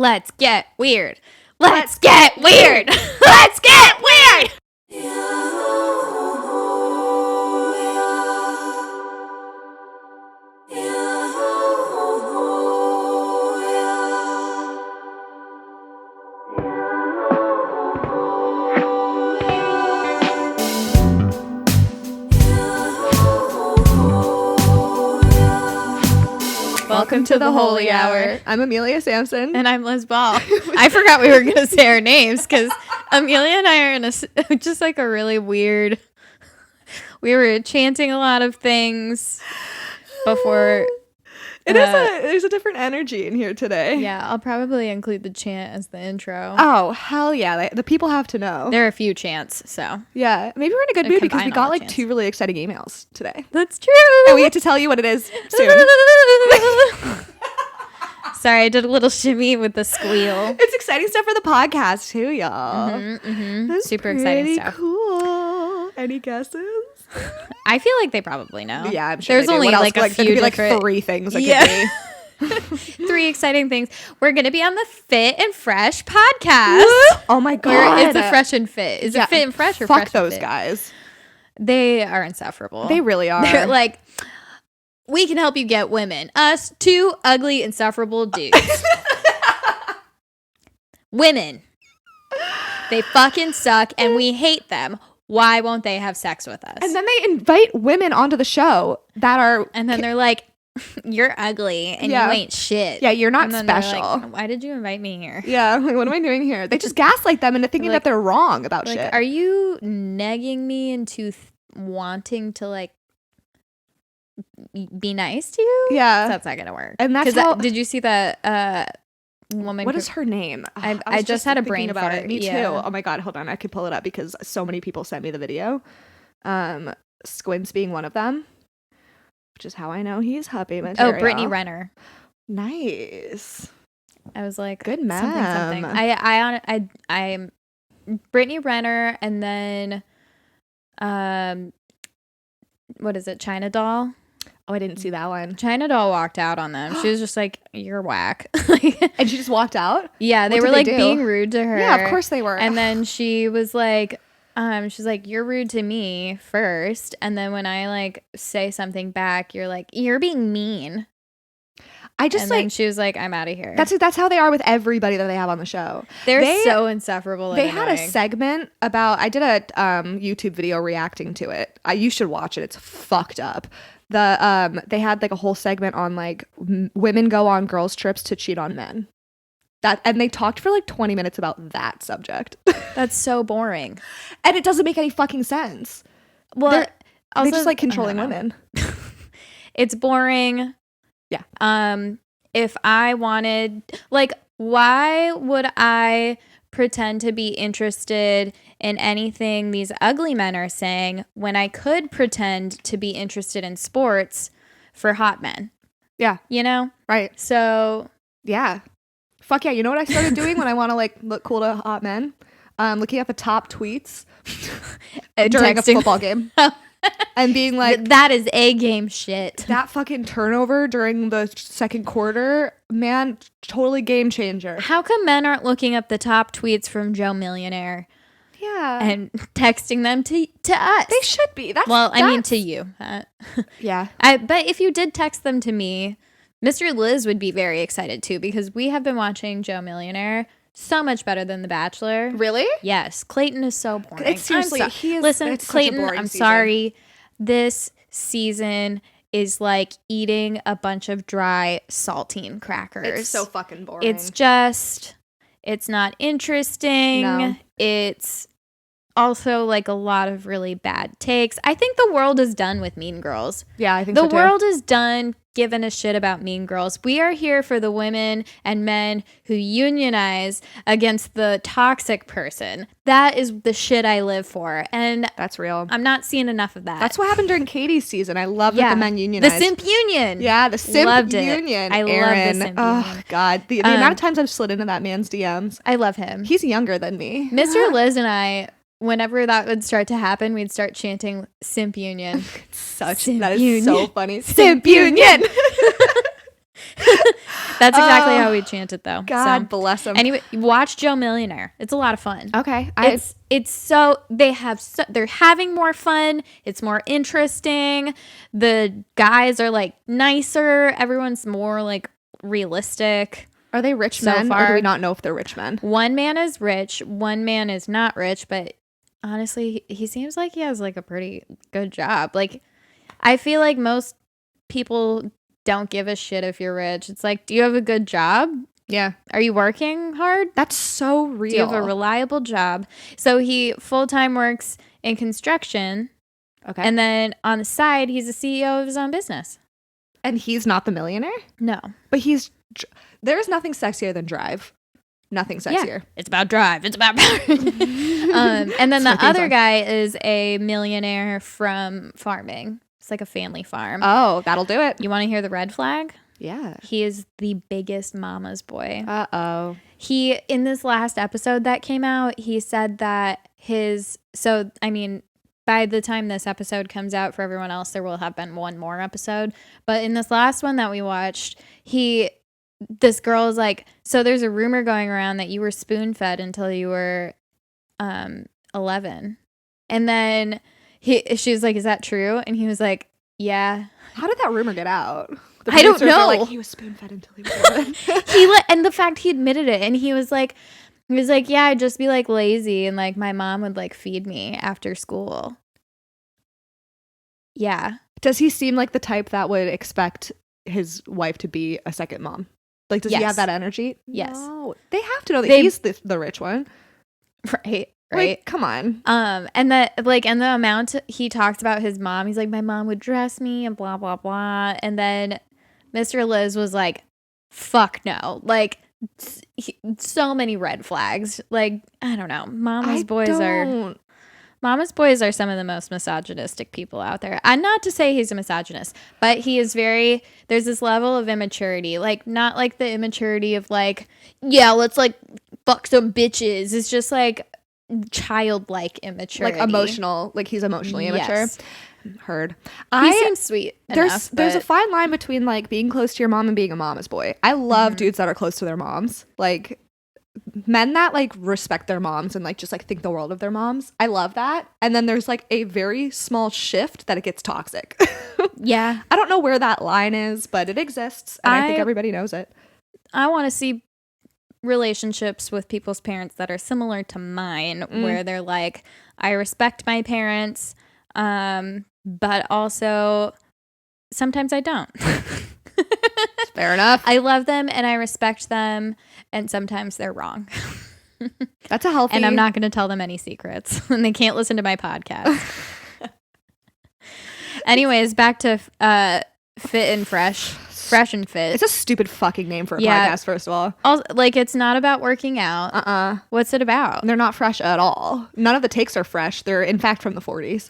Let's get weird. Let's get weird. Let's get weird. Welcome to the Holy Hour. I'm Amelia Sampson. And I'm Liz Ball. I forgot we were going to say our names because Amelia and I are in just like a really weird... We were chanting a lot of things before... There's a different energy in here today. Yeah, I'll probably include the chant as the intro. Oh, hell yeah. The people have to know. There are a few chants, so... Yeah, maybe we're in a good mood because we got like 2 really exciting emails today. That's true. And we get to tell you what it is soon. Sorry, I did a little shimmy with the squeal. It's exciting stuff for the podcast too, y'all. That's super exciting stuff. Cool. Any guesses? I feel like they probably know. Yeah, I'm sure there's they do. only What else? like a few there could be different... like 3 things it could be. 3 exciting things. We're going to be on the Fit and Fresh podcast. Oh my God. It's a Fresh and Fit. Is it Fit and Fresh or fuck Fresh those and Fit? guys. They are insufferable. They really are. They're like, we can help you get women. Us, 2 ugly, insufferable dudes. Women. They fucking suck and we hate them. Why won't they have sex with us? And then they invite women onto the show that are... And then they're like, you're ugly and you ain't shit. Yeah, you're not and then special. Like, why did you invite me here? Yeah, like, what am I doing here? They just gaslight them into thinking that they're wrong about shit. Are you negging me into wanting to like be nice to you? Yeah. That's not gonna work. And that's how... Did you see that woman? What is her name? I just had a brain about fart. it. Me too. Yeah. Oh my God, hold on. I could pull it up because so many people sent me the video. Squints being one of them, which is how I know he's happy material. Oh, Brittany Renner. Nice. I was like, good man. Something. I'm Brittany Renner, and then what is it? China Doll. Oh, I didn't see that one. China Doll walked out on them. She was just like, you're whack. And she just walked out? Yeah, they were like being rude to her. Yeah, of course they were. And then she was like, she's like, you're rude to me first. And then when I like say something back, you're like, you're being mean. Then she was like, I'm out of here. That's how they are with everybody that they have on the show. They're so insufferable. They had a segment about, I did a YouTube video reacting to it. You should watch it. It's fucked up. They had like a whole segment on like women go on girls trips to cheat on men. And they talked for like 20 minutes about that subject. That's so boring. And it doesn't make any fucking sense. Well, they just like controlling women. It's boring. Yeah. If I wanted, like, why would I pretend to be interested in anything these ugly men are saying when I could pretend to be interested in sports for hot men? Yeah. You know? Right. So. Yeah. Fuck yeah. You know what I started doing when I want to like look cool to hot men? Looking at the top tweets during a football game. And being like, that is A game shit. That fucking turnover during the second quarter, man, totally game changer. How come men aren't looking up the top tweets from Joe Millionaire? Yeah. And texting them to us? They should be. I mean to you. Yeah. But if you did text them to me, Mr. Liz would be very excited too, because we have been watching Joe Millionaire. So much better than The Bachelor. Really? Yes. Clayton is so boring. Seriously, listen, Clayton, I'm sorry. This season is like eating a bunch of dry saltine crackers. It's so fucking boring. It's not interesting. No. It's also like a lot of really bad takes. I think the world is done with Mean Girls. Yeah, I think so too. The world is done giving a shit about Mean Girls. We are here for the women and men who unionize against the toxic person. That is the shit I live for. And that's real. I'm not seeing enough of that. That's what happened during Katie's season. I love that the men unionized. The simp union. Yeah, the simp Loved union. I love the simp union. Oh, God. The amount of times I've slid into that man's DMs. I love him. He's younger than me. Mr. Liz and I, whenever that would start to happen, we'd start chanting simp union. That is so funny. Simp union. That's exactly how we chant it, though. God bless them. Anyway, watch Joe Millionaire. It's a lot of fun. Okay. It's so they're having more fun. It's more interesting. The guys are like nicer. Everyone's more like realistic. Are they rich so men, far. or do we not know if they're rich men? One man is rich. One man is not rich, but honestly, he seems like he has like a pretty good job. Like, I feel like most people don't give a shit if you're rich. It's like, do you have a good job? Yeah. Are you working hard? That's so real. Do you have a reliable job? So he full-time works in construction. Okay. And then on the side, he's the CEO of his own business. And he's not the millionaire? No. But there's nothing sexier than Drive. Nothing sexier. Yeah, it's about drive. It's about power. And then the other guy is a millionaire from farming. It's like a family farm. Oh, that'll do it. You want to hear the red flag? Yeah. He is the biggest mama's boy. Uh-oh. He, in this last episode that came out, he said that by the time this episode comes out for everyone else, there will have been one more episode. But in this last one that we watched, this girl is like, so there's a rumor going around that you were spoon-fed until you were 11. And then she was like, is that true? And he was like, yeah. How did that rumor get out? I don't know. Like, he was spoon-fed until he was 11. And the fact he admitted it, and he was like, yeah, I'd just be like lazy, and like my mom would like feed me after school. Yeah. Does he seem like the type that would expect his wife to be a second mom? Like, does he have that energy? Yes. No. They have to know that he's the rich one. Right. Like, come on. And the amount he talks about his mom, he's like, my mom would dress me and blah, blah, blah. And then Mr. Liz was like, fuck no. Like, so many red flags. Like, I don't know. Mama's boys are some of the most misogynistic people out there. And not to say he's a misogynist, but he is there's this level of immaturity. Like, not like the immaturity of like, yeah, let's like fuck some bitches. It's just like childlike immaturity. Like emotional. Like, he's emotionally immature. Yes. Heard. He seems sweet enough. There's a fine line between like being close to your mom and being a mama's boy. I love dudes that are close to their moms. Like, men that like respect their moms and like just like think the world of their moms. I love that. And then there's like a very small shift that it gets toxic. Yeah. I don't know where that line is, but it exists, and I think everybody knows it. I want to see relationships with people's parents that are similar to mine, where they're like, I respect my parents, but also sometimes I don't. Fair enough. I love them and I respect them, and sometimes they're wrong. That's a healthy. And I'm not going to tell them any secrets, and they can't listen to my podcast. Anyways, back to Fit and Fresh. Fresh and Fit. It's a stupid fucking name for a podcast, first of all. Also, like, it's not about working out. What's it about? They're not fresh at all. None of the takes are fresh. They're, in fact, from the 40s.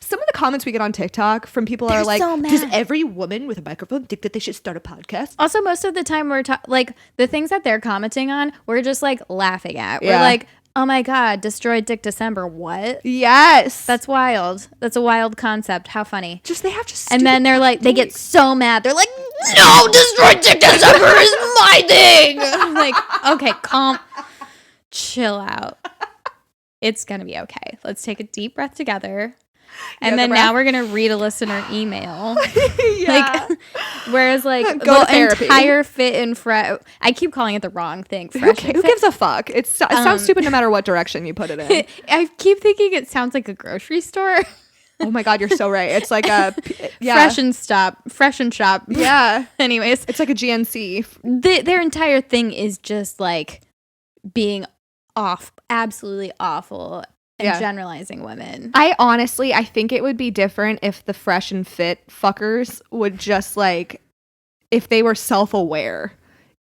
Some of the comments we get on TikTok from people are like, so does every woman with a microphone think that they should start a podcast? Also, most of the time we're like, the things that they're commenting on, we're just like laughing at. We're like, oh my God, destroyed Dick December. What? Yes. That's wild. That's a wild concept. How funny. And then they're like, they get so mad. They're like, no, destroyed Dick December is my thing. I'm like, okay, chill out. It's going to be okay. Let's take a deep breath together. And then now we're going to read a listener email. Whereas like the entire Fit and Fresh, I keep calling it the wrong thing. Who gives a fuck? It sounds stupid no matter what direction you put it in. I keep thinking it sounds like a grocery store. Oh my God, you're so right. It's like a Fresh and Shop. Yeah. Anyways, it's like a GNC. Their entire thing is just like being absolutely awful. And generalizing women. I think it would be different if the Fresh and Fit fuckers would just like, if they were self-aware,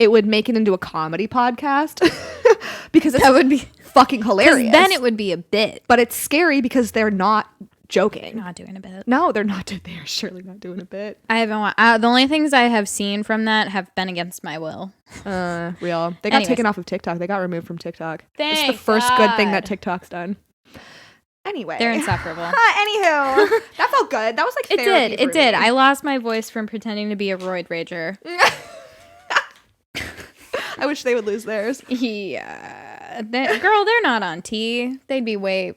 it would make it into a comedy podcast because that would be fucking hilarious. Then it would be a bit. But it's scary because they're not joking. Not doing a bit. No, they're not. They're surely not doing a bit. I haven't the only things I have seen from that have been against my will. Real. They got taken off of TikTok. They got removed from TikTok. It's the first good thing that TikTok's done. Anyway. They're insufferable. Anywho, that felt good. That was like therapy It for did. me. I lost my voice from pretending to be a roid rager. I wish they would lose theirs. Yeah. Girl, they're not on T. They'd be way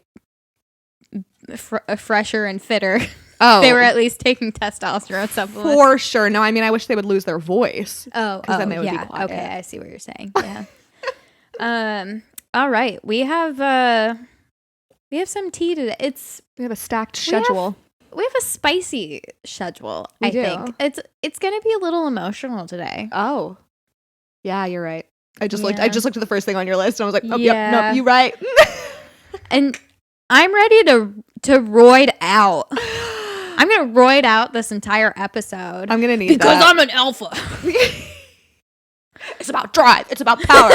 fresher and fitter. Oh. They were at least taking testosterone supplements. For sure. No, I mean, I wish they would lose their voice. Oh, then they would be yeah. quiet. Okay, I see what you're saying. Yeah. All right. We have some tea today. We have a stacked schedule. We have a spicy schedule. We I do. think it's gonna be a little emotional today. Oh. Yeah, you're right. I just Yeah. looked at the first thing on your list and I was like, oh, Yeah. yep, nope, you're right. And I'm ready to roid out. I'm gonna roid out this entire episode. I'm gonna need because that. I'm an alpha. It's about drive. It's about power.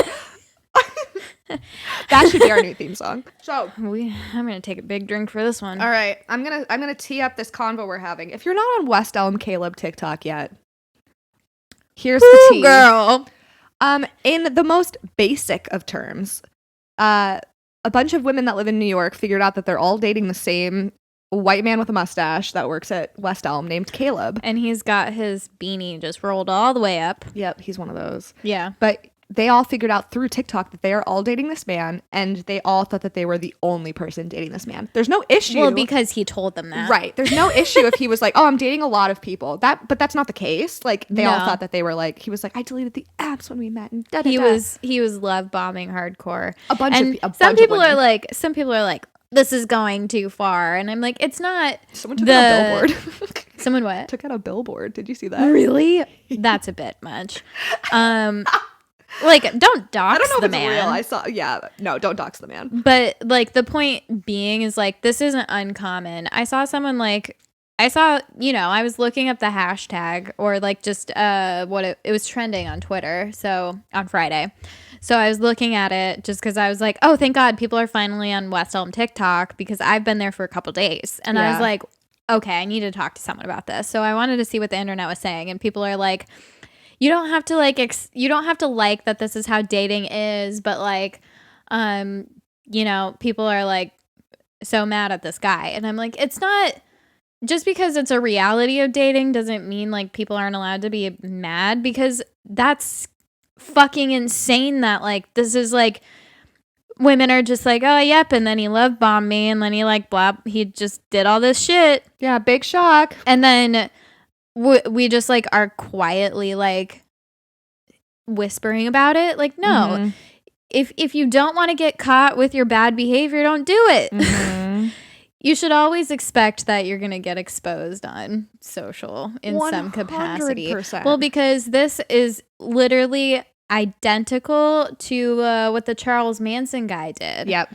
That should be our new theme song. So I'm gonna take a big drink for this one. all right, I'm gonna tee up this convo we're having. If you're not on West Elm Caleb TikTok yet, here's the tea, girl. In the most basic of terms, a bunch of women that live in New York figured out that they're all dating the same white man with a mustache that works at West Elm named Caleb. And he's got his beanie just rolled all the way up. Yep, he's one of those. Yeah. But they all figured out through TikTok that they are all dating this man, and they all thought that they were the only person dating this man. There's no issue. Well, because he told them that. Right. There's no issue if he was like, oh, I'm dating a lot of people. But that's not the case. Like, they all No. thought that they were like, he was like, I deleted the apps when we met. And da-da-da. He was love bombing hardcore. Some people are like, this is going too far. And I'm like, it's not. Someone took out a billboard. Someone what? Took out a billboard. Did you see that? Really? That's a bit much. Like, don't dox I don't know the if it's man. real. I saw. Yeah. No, don't dox the man. But like the point being is like this isn't uncommon. I saw someone I was looking up the hashtag or like just it was trending on Twitter. So on Friday. So I was looking at it just because I was like, oh, thank God people are finally on West Elm TikTok because I've been there for a couple days. And I was like, okay, I need to talk to someone about this. So I wanted to see what the internet was saying. And people are like, you don't have to like that this is how dating is, but like, people are like so mad at this guy. And I'm like, it's not just because it's a reality of dating doesn't mean like people aren't allowed to be mad because that's fucking insane that like, this is like, women are just like, oh, yep. And then he love bombed me. And then he like, blah, he just did all this shit. Yeah. Big shock. And then we just like are quietly like whispering about it. Like, no, Mm-hmm. if you don't want to get caught with your bad behavior, don't do it. Mm-hmm. You should always expect that you're going to get exposed on social in some capacity. 100%. Well, because this is literally identical to what the Charles Manson guy did. Yep.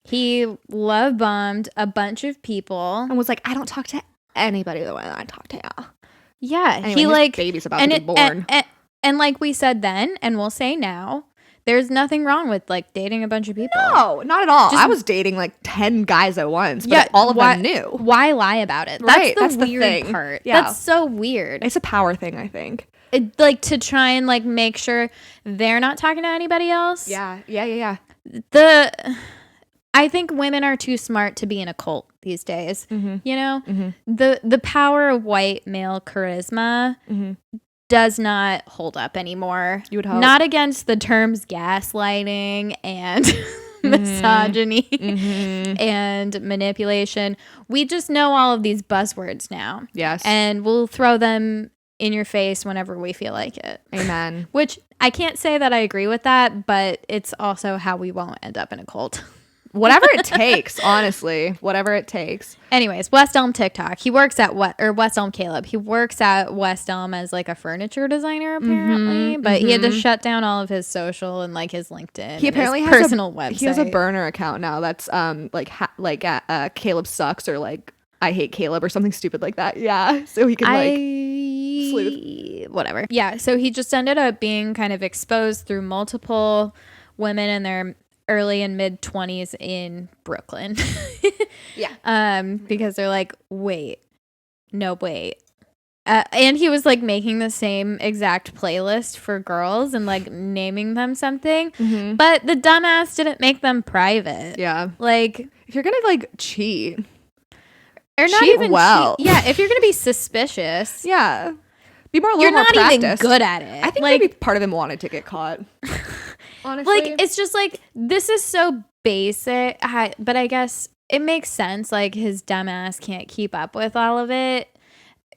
He love bombed a bunch of people. And was like, I don't talk to anybody the way that I talk to you. Yeah. Anyway, he his like baby's about to be born. And like we said then, and we'll say now, there's nothing wrong with like dating a bunch of people. No, not at all. Just- I was dating like 10 guys at once, but all of them knew. Why lie about it? Right, That's the that's the weird thing. part. Yeah. That's so weird. It's a power thing, I think. Like to try and like make sure they're not talking to anybody else. Yeah. I think women are too smart to be in a cult these days. Mm-hmm. You know, Mm-hmm. the power of white male charisma Mm-hmm. does not hold up anymore. You would hope. Not against the terms gaslighting and misogyny and manipulation. We just know all of these buzzwords now. Yes. And we'll throw them in your face whenever we feel like it. Amen. Which I can't say that I agree with that, but it's also how we won't end up in a cult. Whatever it takes, honestly. Whatever it takes. Anyways, West Elm TikTok. He works at West Elm Caleb. He works at West Elm as like a furniture designer apparently, but he had to shut down all of his social and like his LinkedIn. He apparently his has personal website. He has a burner account now that's Caleb sucks or like I hate Caleb or something stupid like that. Yeah. So he can like sleuth. Whatever. Yeah. So he just ended up being kind of exposed through multiple women in their early and mid 20s in Brooklyn. Yeah. Because they're like, wait. And he was like making the same exact playlist for girls and like naming them something. But the dumbass didn't make them private. Yeah. Like, if you're gonna like cheat or not cheat even well. cheat. Yeah, if you're gonna be suspicious, yeah, be more. You're more not practiced. even good at it. I think like, maybe part of him wanted to get caught. Honestly, like it's just like this is so basic. But I guess it makes sense. Like his dumbass can't keep up with all of it.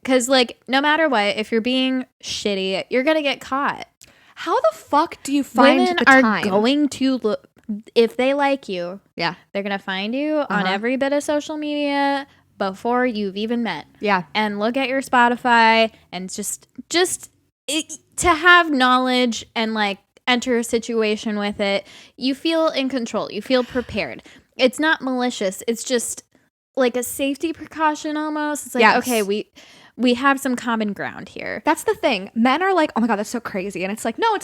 Because, like, no matter what, if you're being shitty, you're going to get caught. How the fuck do you find Women the are time? going to look, if they like you, yeah, they're going to find you on every bit of social media before you've even met. Yeah. And look at your Spotify and just to have knowledge and, like, enter a situation with it, you feel in control. You feel prepared. It's not malicious. It's just, like, a safety precaution almost. It's like, okay, we have some common ground here. That's the thing. Men are like, oh my God, that's so crazy. And it's like, no,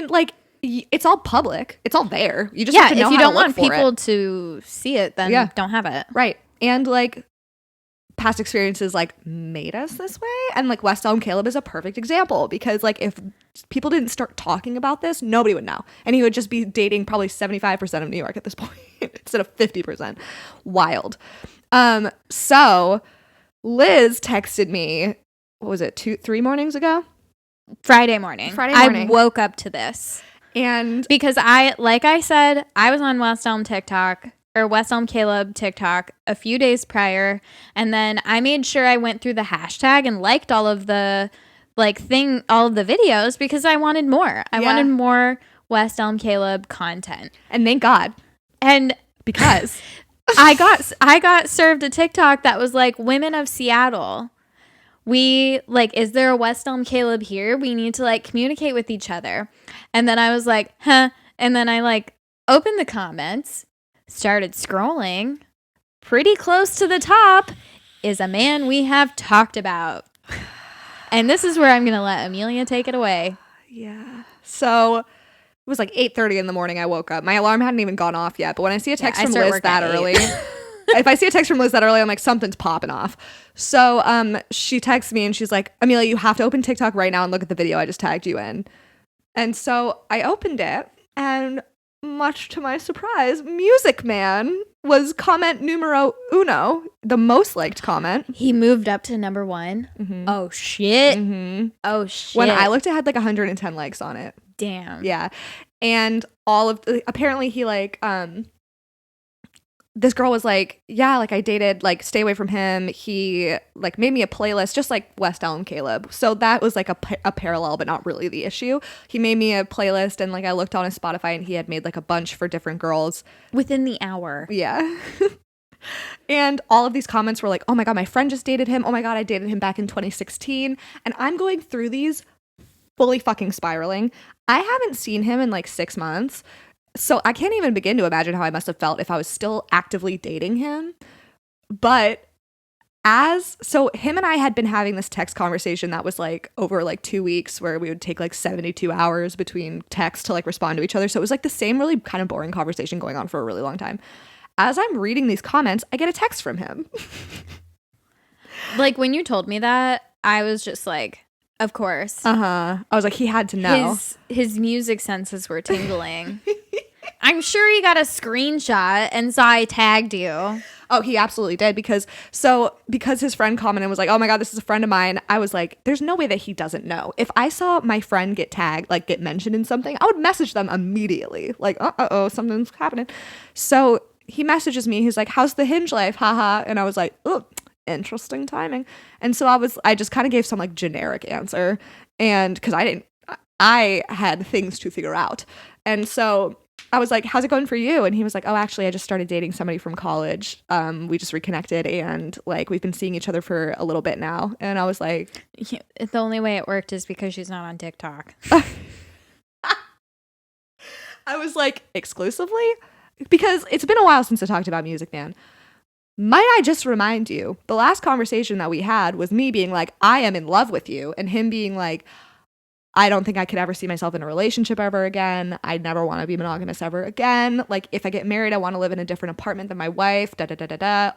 like, it's all public. It's all there. You just have to know if you how don't to look want for people it. to see it, then don't have it. Right. And like past experiences like made us this way. And like West Elm Caleb is a perfect example because like if people didn't start talking about this, nobody would know. And he would just be dating probably 75% of New York at this point instead of 50%. Wild. So Liz texted me, what was it, 3 mornings ago? Friday morning. I woke up to this. And because like I said, I was on West Elm TikTok or West Elm Caleb TikTok a few days prior. And then I made sure I went through the hashtag and liked all of the all of the videos because I wanted more. I wanted more West Elm Caleb content. And thank God. And because I got served a TikTok that was like, women of Seattle, we like, is there a West Elm Caleb here? We need to like communicate with each other. And then I was like, huh. And then I like opened the comments, started scrolling. Pretty close to the top is a man we have talked about. And this is where I'm going to let Amelia take it away. Yeah. So it was like 8:30 in the morning I woke up. My alarm hadn't even gone off yet. But when I see a text from Liz that early, if I see a text from Liz that early, I'm like, something's popping off. So she texts me and she's like, Amelia, you have to open TikTok right now and look at the video I just tagged you in. And so I opened it and much to my surprise, Music Man was comment numero uno, the most liked comment. He moved up to number 1. Mm-hmm. Oh, shit. Mm-hmm. Oh, shit. When I looked, it had like 110 likes on it. Damn. Yeah. And apparently he like, this girl was like, yeah, like I dated, like stay away from him. He like made me a playlist just like West Elm Caleb. So that was like a parallel, but not really the issue. He made me a playlist and like I looked on his Spotify and he had made like a bunch for different girls. Within the hour. Yeah. And all of these comments were like, oh my God, my friend just dated him. Oh my God, I dated him back in 2016. And I'm going through these fully fucking spiraling. I haven't seen him in like 6 months. So I can't even begin to imagine how I must have felt if I was still actively dating him. But so him and I had been having this text conversation that was like over like 2 weeks where we would take like 72 hours between texts to like respond to each other. So it was like the same really kind of boring conversation going on for a really long time. As I'm reading these comments, I get a text from him. Like when you told me that, I was just like, of course. I was like, he had to know. His music senses were tingling. I'm sure he got a screenshot and saw I tagged you. Oh, he absolutely did because his friend commented and was like, oh my God, this is a friend of mine. I was like, there's no way that he doesn't know. If I saw my friend get tagged, like get mentioned in something, I would message them immediately. Like, uh-oh, something's happening. So he messages me. He's like, how's the hinge life? Haha. And I was like, oh, interesting timing. And so I just kind of gave some like generic answer. And because I had things to figure out. And so I was like, how's it going for you? And he was like, oh, actually, I just started dating somebody from college. We just reconnected and like we've been seeing each other for a little bit now. And I was like, the only way it worked is because she's not on TikTok. I was like, exclusively? Because it's been a while since I talked about Music Man. Might I just remind you, the last conversation that we had was me being like, I am in love with you. And him being like, I don't think I could ever see myself in a relationship ever again. I never want to be monogamous ever again. Like, if I get married, I want to live in a different apartment than my wife,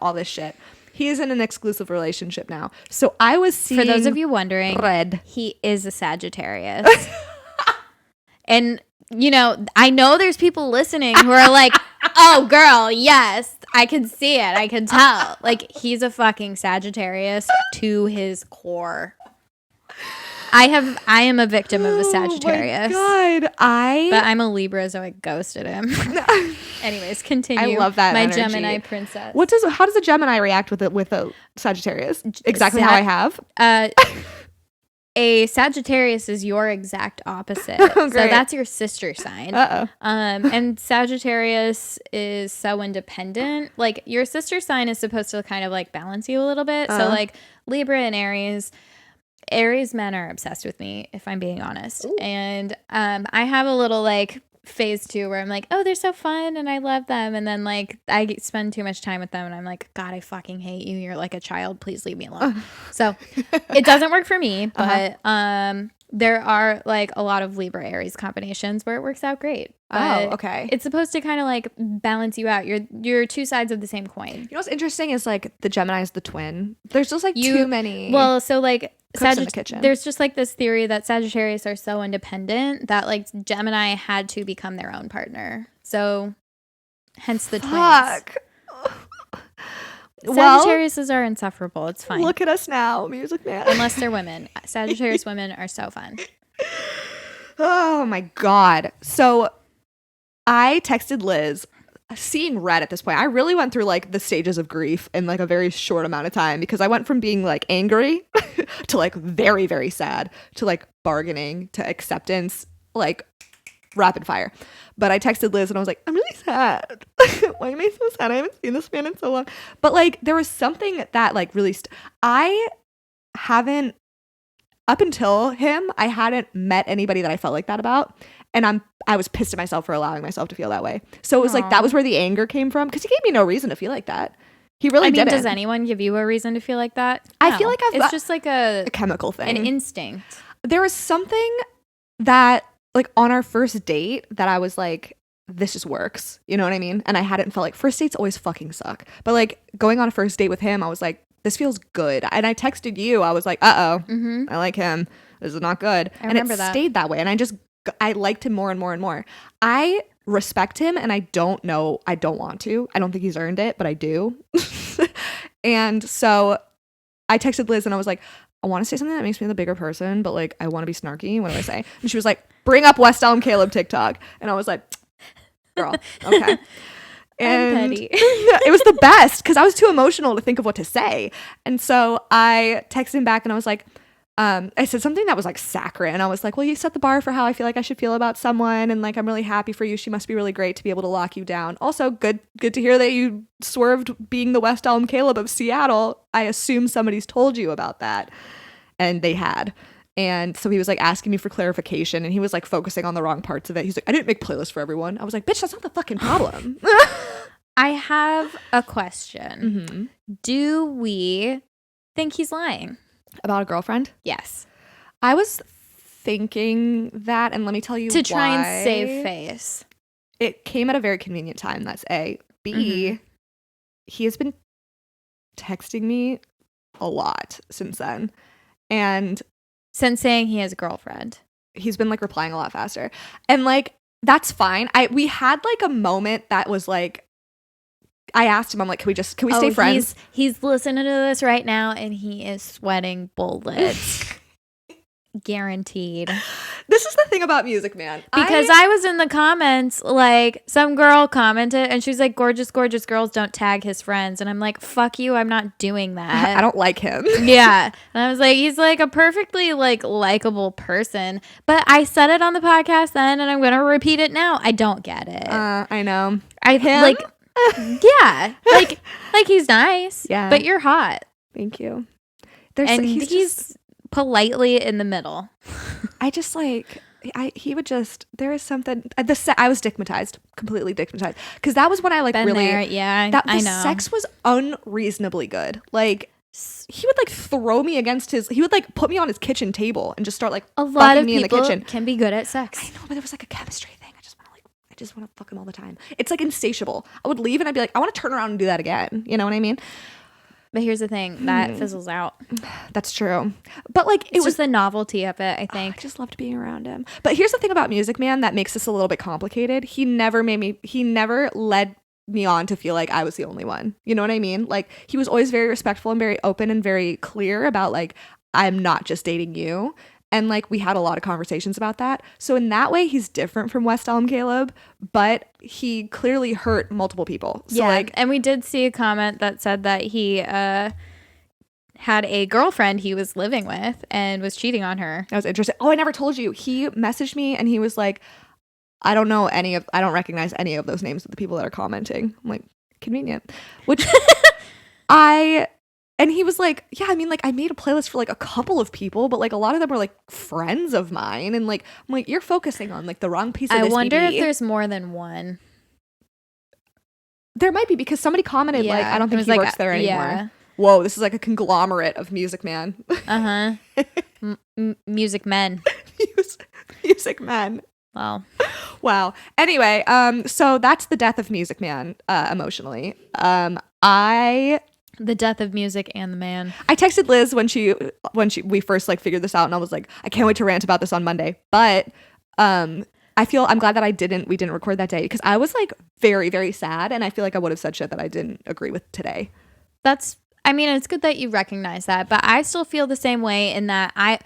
all this shit. He is in an exclusive relationship now. So I was seeing. For those of you wondering, red. He is a Sagittarius. And, you know, I know there's people listening who are like, oh, girl, yes, I can see it. I can tell. Like, he's a fucking Sagittarius to his core. I am a victim of a Sagittarius. Oh my God. But I'm a Libra, so I ghosted him. Anyways, continue. I love that My energy. Gemini princess. How does a Gemini react with a Sagittarius? Exactly how I have. A Sagittarius is your exact opposite. Oh, so great. that's your sister sign. And Sagittarius is so independent. Like, your sister sign is supposed to kind of like balance you a little bit. So like Libra and Aries men are obsessed with me, if I'm being honest. Ooh. And I have a little like phase 2 where I'm like, oh, they're so fun and I love them, and then like I spend too much time with them and I'm like, God, I fucking hate you, you're like a child, please leave me alone. So it doesn't work for me, but there are like a lot of Libra Aries combinations where it works out great. But okay. It's supposed to kind of like balance you out. You're two sides of the same coin. You know what's interesting is like the Gemini is the twin. There's just like too many. Well, so like cooks in the kitchen. There's just like this theory that Sagittarius are so independent that like Gemini had to become their own partner. So hence the twins. Sagittariuses are insufferable. It's fine. Look at us now, Music Man. Unless they're women. Sagittarius women are so fun. Oh my God. So I texted Liz, seeing red at this point. I really went through like the stages of grief in like a very short amount of time, because I went from being like angry to like very, very sad to like bargaining to acceptance, like rapid fire. But I texted Liz and I was like, I'm really sad. Why am I so sad? I haven't seen this man in so long. But like there was something that like really I haven't, up until him, I hadn't met anybody that I felt like that about. And I was pissed at myself for allowing myself to feel that way. So it was like, that was where the anger came from, because he gave me no reason to feel like that. He really didn't. Does anyone give you a reason to feel like that? No. I feel like it's just like a chemical thing, an instinct. There was something that like on our first date that I was like, this just works. You know what I mean? And I hadn't felt like, first dates always fucking suck. But like going on a first date with him, I was like, this feels good. And I texted you. I was like, I like him. This is not good. I remember that stayed that way. And I liked him more and more and more. I respect him, and I don't want to. I don't think he's earned it, but I do. And so I texted Liz and I was like, I want to say something that makes me the bigger person, but like I want to be snarky. What do I say? And she was like, bring up West Elm Caleb TikTok. And I was like, girl, okay. And it was the best, because I was too emotional to think of what to say. And so I texted him back and I was like, I said something that was like saccharine. I was like, well, you set the bar for how I feel like I should feel about someone, and like I'm really happy for you. She must be really great to be able to lock you down. Also, good to hear that you swerved being the West Elm Caleb of Seattle. I assume somebody's told you about that, and they had. And so he was like asking me for clarification, and he was like focusing on the wrong parts of it. He's like, I didn't make playlists for everyone. I was like, bitch, that's not the fucking problem. I have a question. Do we think he's lying about a girlfriend? Yes. I was thinking that, and let me tell you to try and save face. It came at a very convenient time. That's A. B, he has been texting me a lot since then, and since saying he has a girlfriend, he's been like replying a lot faster, and like that's fine. We had like a moment that was like, I asked him, I'm like, can we stay friends? He's listening to this right now and he is sweating bullets. Guaranteed. This is the thing about Music Man. Because I was in the comments, like some girl commented and she's like, gorgeous girls don't tag his friends. And I'm like, fuck you, I'm not doing that. I don't like him. Yeah. And I was like, he's like a perfectly like likable person. But I said it on the podcast then, and I'm going to repeat it now. I don't get it. I know. Like, yeah, like he's nice, yeah, but you're hot. Thank you. He's politely in the middle. I just like he would just, there is something. I was digmatized, completely digmatized, because that was when I like Been really there, yeah. I know the sex was unreasonably good. Like he would like throw me against he would like put me on his kitchen table and just start like a lot of me in the kitchen. Can be good at sex. I know, but there was like a chemistry thing. I just want to fuck him all the time. It's like insatiable. I would leave and I'd be like, I want to turn around and do that again. You know what I mean? But here's the thing, that fizzles out. That's true. But like It was just the novelty of it, I think. I just loved being around him. But here's the thing about Music Man that makes this a little bit complicated. He never led me on to feel like I was the only one. You know what I mean? Like, he was always very respectful and very open and very clear about like, I'm not just dating you. And like, we had a lot of conversations about that. So in that way, he's different from West Elm Caleb, but he clearly hurt multiple people. So like, and we did see a comment that said that he had a girlfriend he was living with and was cheating on her. That was interesting. Oh, I never told you. He messaged me and he was like, I don't recognize any of those names of the people that are commenting. I'm like, convenient. Which and he was like, yeah, I mean, like, I made a playlist for like a couple of people, but like a lot of them were like friends of mine. And like, I'm like, you're focusing on like the wrong piece of this. I wonder if there's more than one. There might be, because somebody commented like, I don't think he works there anymore. Yeah. Whoa, this is like a conglomerate of Music Man. Music men. Music men. Wow. Anyway, so that's the death of Music Man, emotionally. The death of music and the man. I texted Liz when we first like figured this out, and I was like, I can't wait to rant about this on Monday. But I'm glad that we didn't record that day, because I was like very, very sad, and I feel like I would have said shit that I didn't agree with today. It's good that you recognize that, but I still feel the same way in that I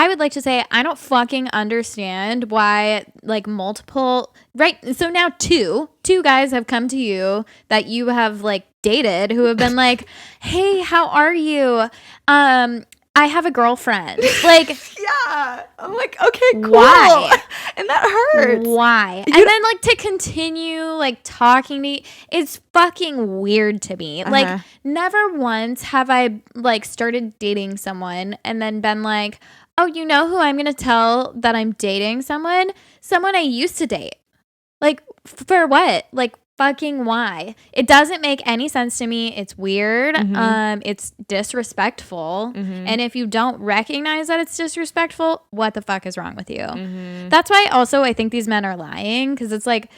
would like to say I don't fucking understand why like multiple, right? So now two guys have come to you that you have like dated who have been like, hey, how are you? I have a girlfriend. Like, yeah. I'm like, okay, cool. Why? And that hurts. Why? And then like to continue like talking to you, it's fucking weird to me. Like, never once have I like started dating someone and then been like, oh, you know who I'm going to tell that I'm dating someone I used to date. Like, for what? Like, fucking why? It doesn't make any sense to me. It's weird. It's disrespectful. And if you don't recognize that it's disrespectful, what the fuck is wrong with you? That's why also I think these men are lying, because it's like,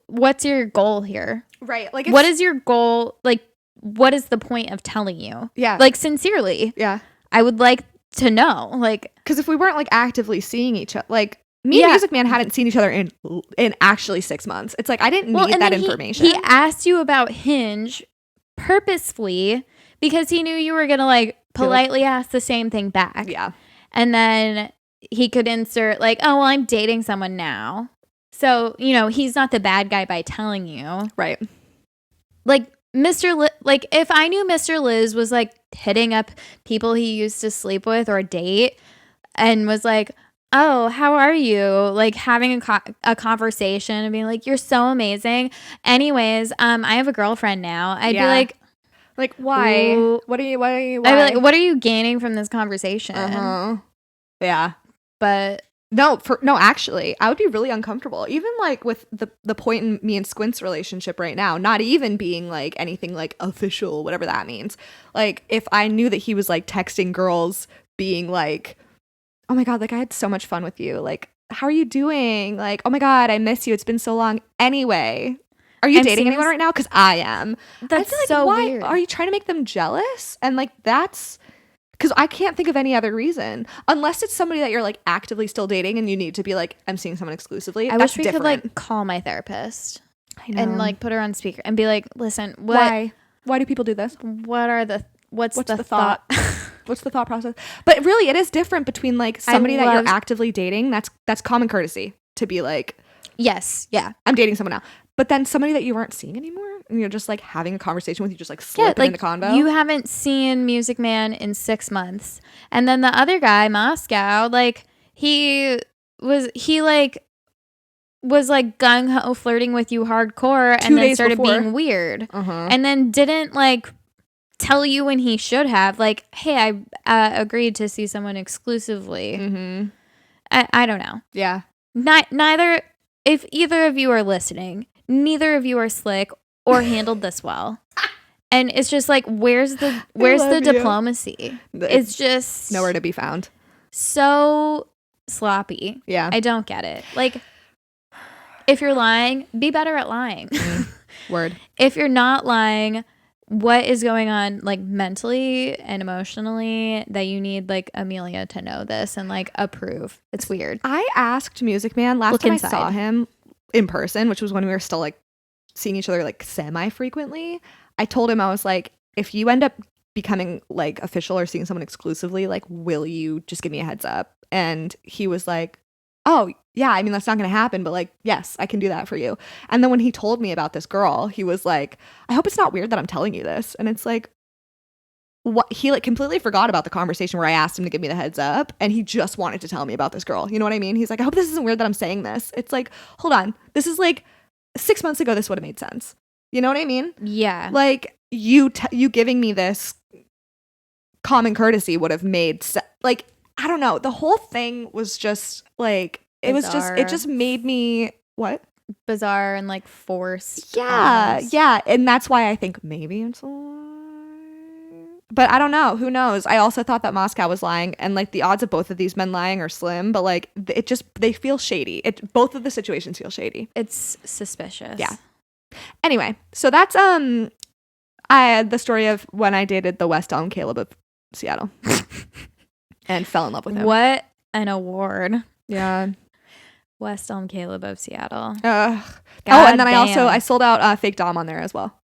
what's your goal here? Right. Like, what is your goal? Like, what is the point of telling you? Yeah. Like, sincerely. Yeah. I would like to know, like, because if we weren't like actively seeing each other, like me and Music Man hadn't seen each other in actually 6 months. It's like, I didn't need that information. He asked you about Hinge purposefully because he knew you were gonna like politely ask the same thing back. Yeah. And then he could insert like, oh, well, I'm dating someone now, so you know he's not the bad guy by telling you, right? Like, like if I knew Mr. Liz was like hitting up people he used to sleep with or date and was like, oh, how are you? Like having a conversation and being like, you're so amazing. Anyways, I have a girlfriend now. I'd be like, why? What are you? I'd be like, what are you gaining from this conversation? Yeah. But No, actually, I would be really uncomfortable. Even like with the point in me and Squint's relationship right now, not even being like anything like official, whatever that means. Like, if I knew that he was like texting girls being like, oh my God, like I had so much fun with you. Like, how are you doing? Like, oh my God, I miss you. It's been so long. Anyway, are you dating anyone right now? Because I am. That's like, so why weird. are you trying to make them jealous? And like, that's... because I can't think of any other reason, unless it's somebody that you're like actively still dating and you need to be like, I'm seeing someone exclusively. I wish we could like call my therapist and like put her on speaker and be like, listen, why do people do this? What's the thought? What's the thought process? But really, it is different between like somebody that you're actively dating. That's common courtesy to be like, yes, yeah, I'm dating someone now. But then somebody that you aren't seeing anymore, and you're just like having a conversation with, you just like slip into convo. You haven't seen Music Man in 6 months. And then the other guy, Moscow, like he was gung-ho flirting with you hardcore and then started being weird. And then didn't like tell you when he should have, like, hey, I agreed to see someone exclusively. I don't know. Yeah. Neither, if either of you are listening, neither of you are slick or handled this well. And it's just like, where's the diplomacy? It's just nowhere to be found. So sloppy. Yeah. I don't get it. Like, if you're lying, be better at lying. Word. If you're not lying, what is going on like mentally and emotionally that you need like Amelia to know this and like approve? It's weird. I asked Music Man last time I saw him in person, which was when we were still like seeing each other like semi-frequently. I told him, I was like, if you end up becoming like official or seeing someone exclusively, like, will you just give me a heads up? And he was like, oh yeah, I mean, that's not gonna happen, but like, yes, I can do that for you. And then when he told me about this girl, he was like, I hope it's not weird that I'm telling you this. And it's like, what, he like completely forgot about the conversation where I asked him to give me the heads up, and he just wanted to tell me about this girl. You know what I mean? He's like, I hope this isn't weird that I'm saying this. It's like, hold on, this is like 6 months ago, this would have made sense. You know what I mean? Yeah. Like you giving me this common courtesy would have made like, I don't know. The whole thing was just like, it just made me what? Bizarre and like forced. Yeah. almost. Yeah. And that's why I think maybe it's but I don't know. Who knows? I also thought that Moscow was lying, and like the odds of both of these men lying are slim, but like they feel shady. Both of the situations feel shady. It's suspicious. Yeah. Anyway, so that's I had the story of when I dated the West Elm Caleb of Seattle and fell in love with him. What an award. Yeah. West Elm Caleb of Seattle. And then damn. I sold out Fake Dom on there as well.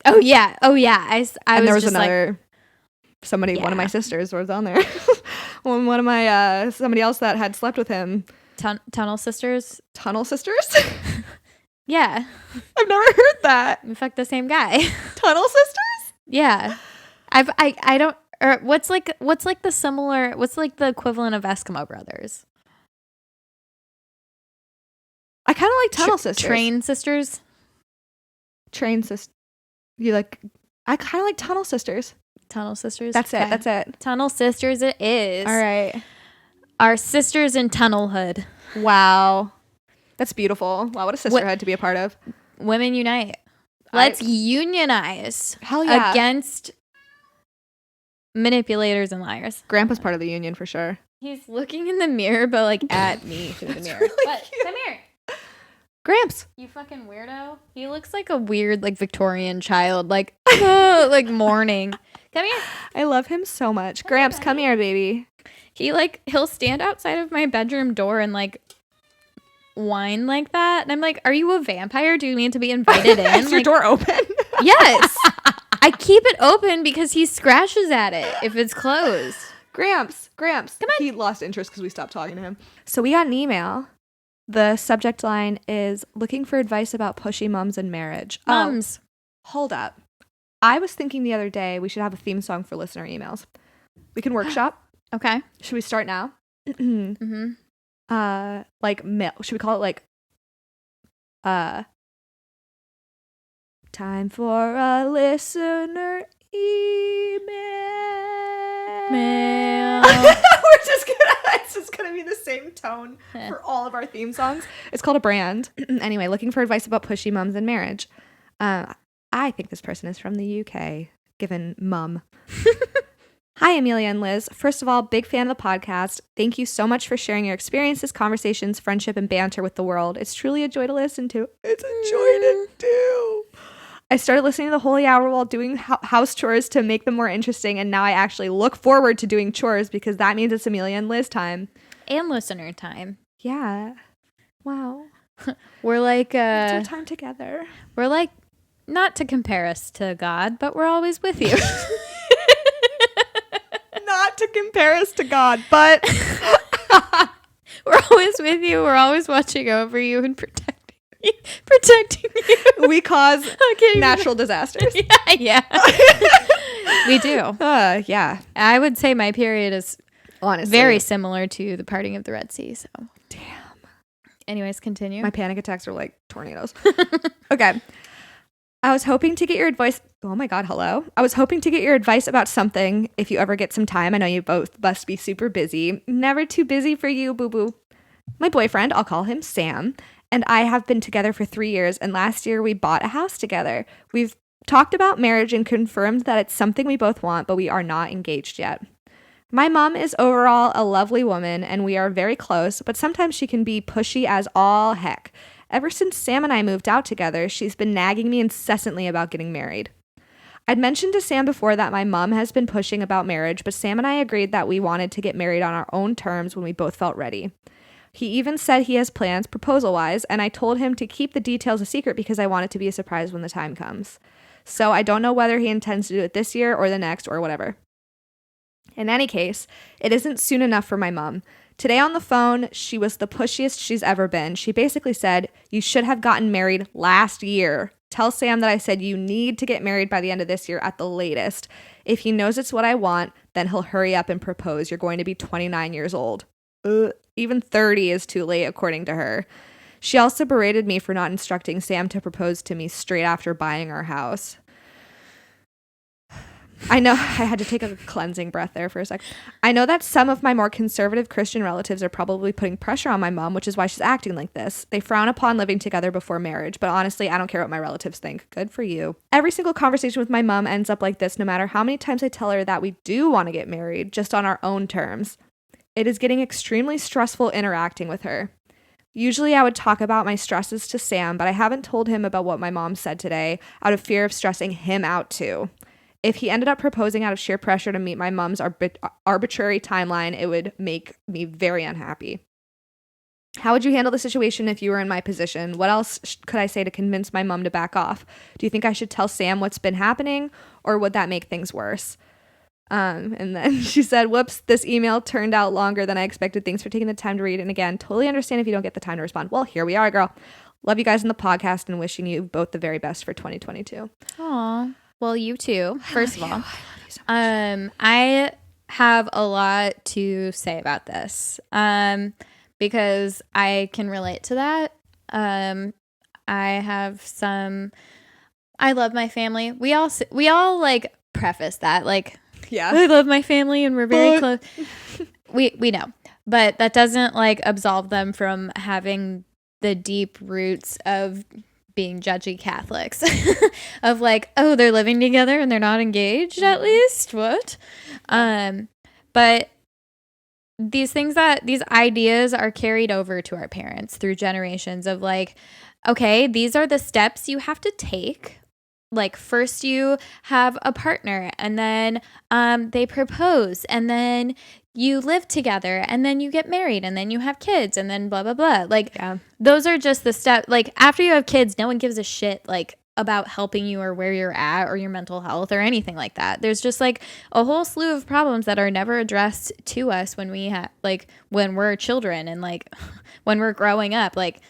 Oh yeah. I And was there was just another somebody, one of my sisters was on there. One of my somebody else that had slept with him. Tunnel Sisters. Tunnel Sisters? Yeah. I've never heard that. We fucked the same guy. Tunnel Sisters? Yeah. I don't. Or what's like the equivalent of Eskimo Brothers? I kind of like Tunnel Sisters. Train Sisters. Train Sisters. I kind of like Tunnel Sisters. Tunnel Sisters. That's it. That's it. Tunnel Sisters. It is. All right. Our sisters in Tunnelhood. Wow. That's beautiful. Wow, what a sisterhood to be a part of. Women unite. Let's unionize. Hell yeah. Against manipulators and liars. Grandpa's part of the union for sure. He's looking in the mirror, but like at me through the mirror. Really But cute. come here. Gramps. You fucking weirdo. He looks like a weird like Victorian child, like like mourning. Come here. I love him so much. Gramps, come here, baby. He'll stand outside of my bedroom door and like whine like that. And I'm like, are you a vampire? Do you need to be invited in? Is your door open? Yes. I keep it open because he scratches at it if it's closed. Gramps. Come on. He lost interest because we stopped talking to him. So we got an email. The subject line is looking for advice about pushy moms and marriage. Moms. Oh, hold up. I was thinking the other day we should have a theme song for listener emails. We can workshop. Okay. Should we start now? Mm-hmm. Like mail. Should we call it like time for a listener email. It's just gonna be the same tone for all of our theme songs. It's called a brand. Anyway, looking for advice about pushy mums and marriage. I think this person is from the UK, given mum. Hi, Amelia and Liz. First of all, big fan of the podcast. Thank you so much for sharing your experiences, conversations, friendship, and banter with the world. It's truly a joy to listen to. It's a joy to do. I started listening to the Holy Hour while doing house chores to make them more interesting, and now I actually look forward to doing chores because that means it's Amelia and Liz time. And listener time. Yeah. Wow. We're like it's our time together. We're like, not to compare us to God, but we're always with you. Not to compare us to God, but we're always with you. We're always watching over you and protecting you. We cause natural disasters. Yeah. We do. Yeah. I would say my period is honestly very similar to the parting of the Red Sea. So damn. Anyways, continue. My panic attacks are like tornadoes. Okay. I was hoping to get your advice. Oh my God, hello. I was hoping to get your advice about something if you ever get some time. I know you both must be super busy. Never too busy for you, boo-boo. My boyfriend, I'll call him Sam, and I have been together for 3 years, and last year we bought a house together. We've talked about marriage and confirmed that it's something we both want, but we are not engaged yet. My mom is overall a lovely woman, and we are very close, but sometimes she can be pushy as all heck. Ever since Sam and I moved out together, she's been nagging me incessantly about getting married. I'd mentioned to Sam before that my mom has been pushing about marriage, but Sam and I agreed that we wanted to get married on our own terms when we both felt ready. He even said he has plans proposal-wise, and I told him to keep the details a secret because I want it to be a surprise when the time comes. So I don't know whether he intends to do it this year or the next or whatever. In any case, it isn't soon enough for my mom. Today on the phone, she was the pushiest she's ever been. She basically said, "You should have gotten married last year. Tell Sam that I said you need to get married by the end of this year at the latest. If he knows it's what I want, then he'll hurry up and propose. You're going to be 29 years old." Even 30 is too late, according to her. She also berated me for not instructing Sam to propose to me straight after buying our house. I know, I had to take a cleansing breath there for a sec. I know that some of my more conservative Christian relatives are probably putting pressure on my mom, which is why she's acting like this. They frown upon living together before marriage, but honestly, I don't care what my relatives think. Good for you. Every single conversation with my mom ends up like this, no matter how many times I tell her that we do want to get married, just on our own terms. It is getting extremely stressful interacting with her. Usually I would talk about my stresses to Sam, but I haven't told him about what my mom said today out of fear of stressing him out too. If he ended up proposing out of sheer pressure to meet my mom's arbitrary timeline, it would make me very unhappy. How would you handle the situation if you were in my position? What else could I say to convince my mom to back off? Do you think I should tell Sam what's been happening, or would that make things worse? And then she said, "Whoops, this email turned out longer than I expected. Thanks for taking the time to read it. And again, totally understand if you don't get the time to respond." Well, here we are, girl. Love you guys in the podcast and wishing you both the very best for 2022. Aw. Well, you too, first of all. I love you so much. I have a lot to say about this because I can relate to that. I love my family. We all like preface that, like, Yeah. I love my family and we're very close. We know, but that doesn't like absolve them from having the deep roots of being judgy Catholics of like, oh, they're living together and they're not engaged at least. What? But these ideas are carried over to our parents through generations of like, okay, these are the steps you have to take. Like first you have a partner and then they propose and then you live together and then you get married and then you have kids and then blah, blah, blah. Like those are just the steps. Like after you have kids, no one gives a shit like about helping you or where you're at or your mental health or anything like that. There's just like a whole slew of problems that are never addressed to us when we have like when we're children and like when we're growing up. Like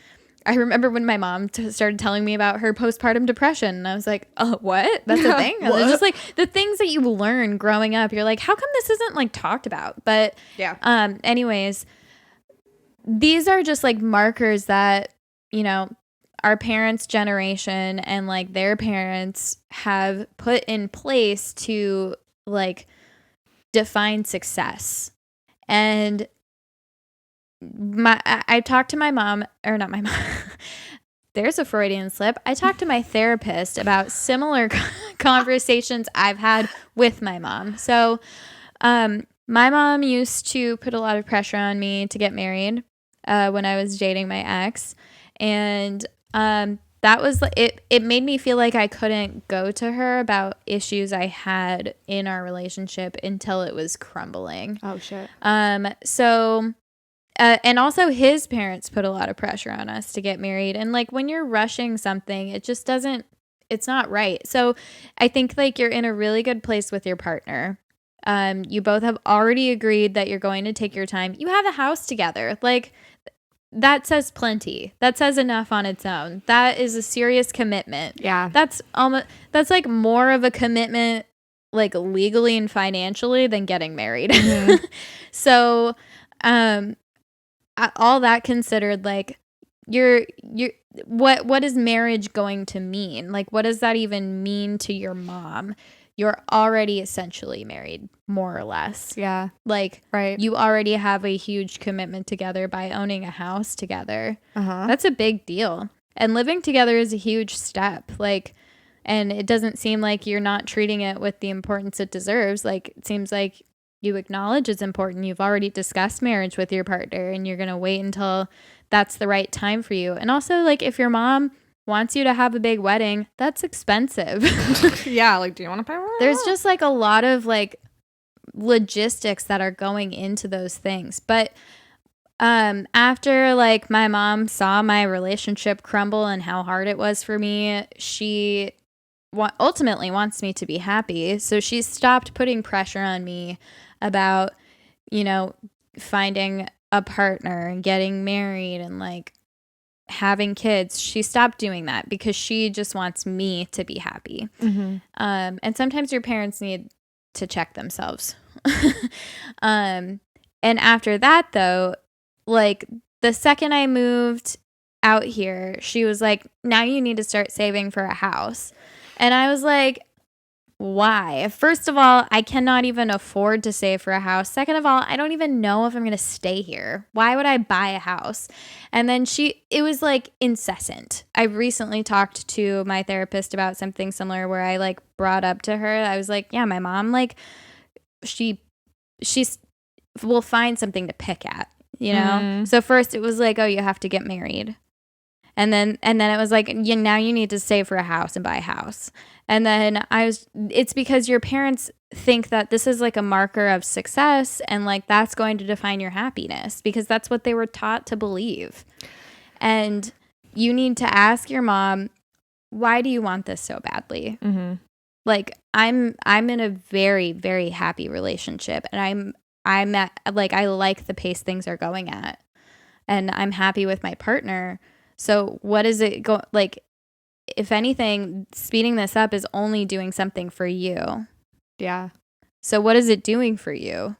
I remember when my mom started telling me about her postpartum depression, and I was like, "Oh, what? That's a thing?" And it's just like the things that you learn growing up. You're like, "How come this isn't like talked about?" But anyways, these are just like markers that our parents' generation and like their parents have put in place to like define success. And I talked to my mom, or not my mom. There's a Freudian slip. I talked to my therapist about similar conversations I've had with my mom. So, my mom used to put a lot of pressure on me to get married when I was dating my ex, and that was it. It made me feel like I couldn't go to her about issues I had in our relationship until it was crumbling. Oh shit. So. And also his parents put a lot of pressure on us to get married. And like when you're rushing something, it's not right. So I think like you're in a really good place with your partner. You both have already agreed that you're going to take your time. You have a house together. Like that says plenty. That says enough on its own. That is a serious commitment. Yeah. That's like more of a commitment like legally and financially than getting married. Mm-hmm. So, all that considered, like what is marriage going to mean? Like, what does that even mean to your mom? You're already essentially married, more or less. Yeah. Like, right. You already have a huge commitment together by owning a house together. That's a big deal. And living together is a huge step. Like, and it doesn't seem like you're not treating it with the importance it deserves. Like, it seems like you acknowledge it's important. You've already discussed marriage with your partner and you're going to wait until that's the right time for you. And also, like, if your mom wants you to have a big wedding. That's expensive. Yeah, like, do you want to pay more? There's just like a lot of like logistics that are going into those things. But after like my mom saw my relationship crumble and how hard it was for me, she ultimately wants me to be happy. So she stopped putting pressure on me about, you know, finding a partner and getting married and like having kids. She stopped doing that because she just wants me to be happy. And sometimes your parents need to check themselves. And after that, though, like the second I moved out here, she was like, now you need to start saving for a house. And I was like, why? First of all, I cannot even afford to save for a house. Second of all, I don't even know if I'm going to stay here. Why would I buy a house? And then it was like incessant. I recently talked to my therapist about something similar where I like brought up to her, I was like, yeah, my mom, like she's will find something to pick at, you know? So first it was like, oh, you have to get married. And then it was like, now you need to save for a house and buy a house. And then it's because your parents think that this is like a marker of success and like that's going to define your happiness because that's what they were taught to believe. And you need to ask your mom, why do you want this so badly? Like I'm in a very, very happy relationship and I'm at like, I like the pace things are going at and I'm happy with my partner. So what is it like, if anything, speeding this up is only doing something for you. Yeah. So what is it doing for you?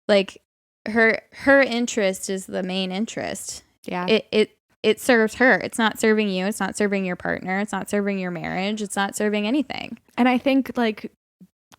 Like her interest is the main interest. Yeah. It serves her. It's not serving you. It's not serving your partner. It's not serving your marriage. It's not serving anything. And I think like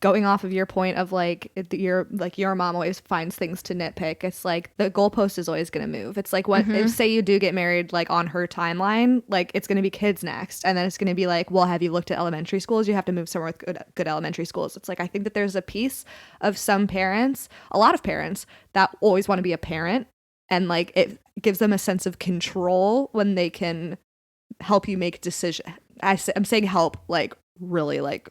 going off of your point of like your mom always finds things to nitpick, it's like the goalpost is always going to move. It's like what if say you do get married like on her timeline, like it's going to be kids next and then it's going to be like, well, have you looked at elementary schools? You have to move somewhere with good elementary schools. It's like I think that there's a piece of some parents, a lot of parents that always want to be a parent and like it gives them a sense of control when they can help you make decisions. I'm saying help like really like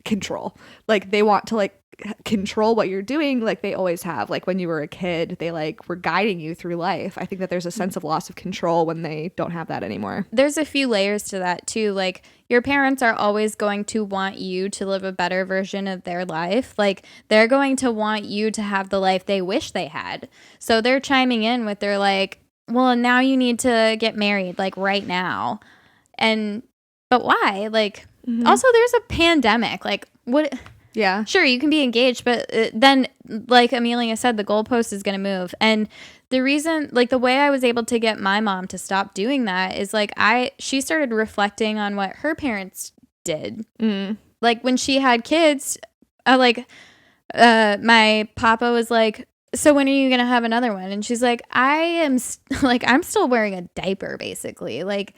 control, like they want to like control what you're doing, like they always have. Like when you were a kid, they like were guiding you through life. I think that there's a sense of loss of control when they don't have that anymore. There's a few layers to that too. Like your parents are always going to want you to live a better version of their life. Like they're going to want you to have the life they wish they had. So they're chiming in with their like, well, now you need to get married like right now. But why? Like also there's a pandemic. Like what? Yeah. Sure, you can be engaged, but then like Amelia said, the goalpost is going to move. And the reason, like the way I was able to get my mom to stop doing that is like she started reflecting on what her parents did. Like when she had kids, my papa was like, so when are you going to have another one? And she's like, I'm still wearing a diaper basically. Like,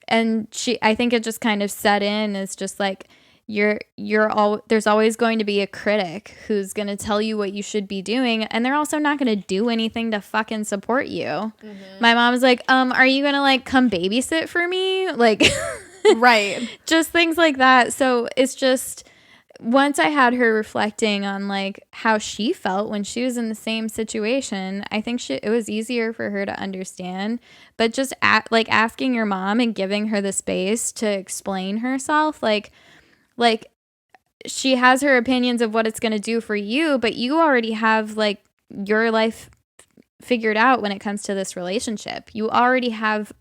and I think it just kind of set in as just like, there's always going to be a critic who's going to tell you what you should be doing. And they're also not going to do anything to fucking support you. My mom's like, are you going to like come babysit for me? Like, right. Just things like that. So it's just, once I had her reflecting on like how she felt when she was in the same situation, I think it was easier for her to understand. But just asking your mom and giving her the space to explain herself, like she has her opinions of what it's going to do for you, but you already have like your life figured out when it comes to this relationship. You already have